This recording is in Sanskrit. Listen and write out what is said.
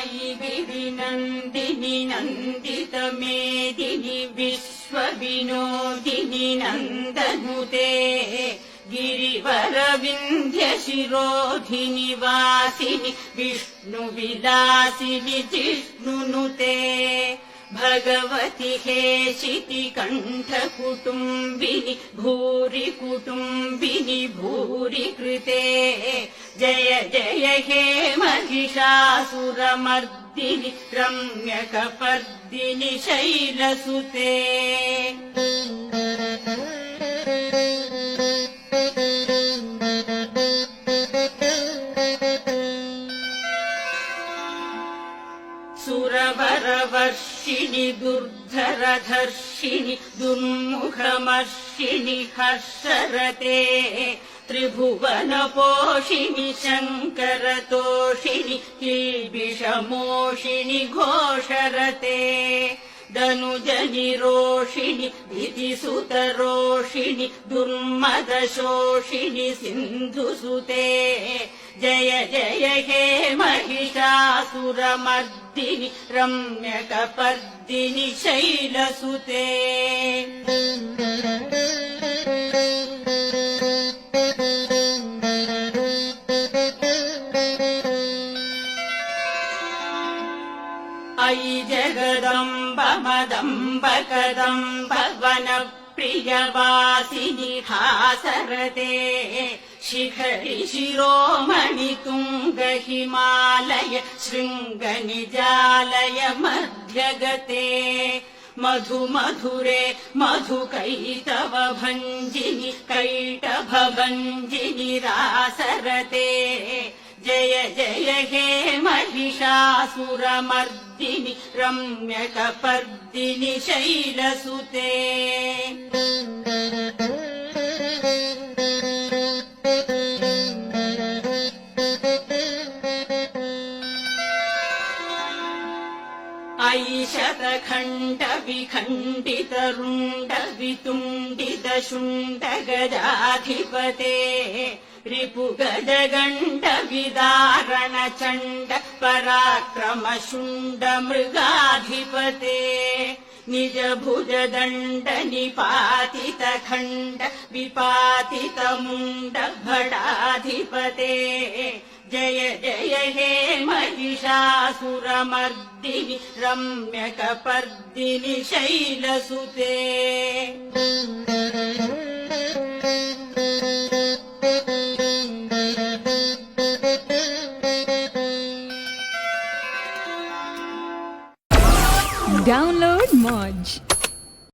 मयि गिरिनन्दिनि नन्दितमेदिनि विश्वविनोदिनि नन्दनुते गिरिवरविन्ध्यशिरोधिनि वासिनि विष्णुविलासिनि जिष्णुनुते भगवति हेशिति कण्ठकुटुम्बिनि भूरि कुटुम्बिनि भूरि कृते जय जय हे महिषासुरमर्दिनि रम्यकपर्दिनि शैलसुते सुरवरवर्षिणि दुर्धरधर्षिणि दुर्मुखमर्षिणि हर्षरते त्रिभुवनपोषिणि शङ्करतोषिणि किल्बिषमोषिणि घोषरते धनुजनिरोषिणि भीतिसुतरोषिणि दुर्मदशोषिणि सिन्धुसुते जय जय हे महिषासुरमर्दिनि रम्यकपर्दिनि शैलसुते अयि जगदम्ब मदम्ब कदम्ब वनप्रियवासिनि हासरते शिखरि शिरोमणि तुङ्ग हिमालय शृङ्गनिजालय मध्यगते मधुमधुरे मधुकैटभ भञ्जिनि कैटभ भञ्जिनि रासरते जय जय हे महिषासुरमर्दिनि रम्यकपर्दिनि शैलसुते अयि शतखण्ड विखण्डित रुण्ड वितुण्डित शुण्ड गजाधिपते रिपुगजगण्ड विदारण चण्ड पराक्रम शुण्ड मृगाधिपते निज भुजदण्ड निपातित खण्ड विपातित मुण्ड भटाधिपते जय जय हे महिषासुरमर्दिनि रम्यकपर्दिनि शैलसुते Download Moj.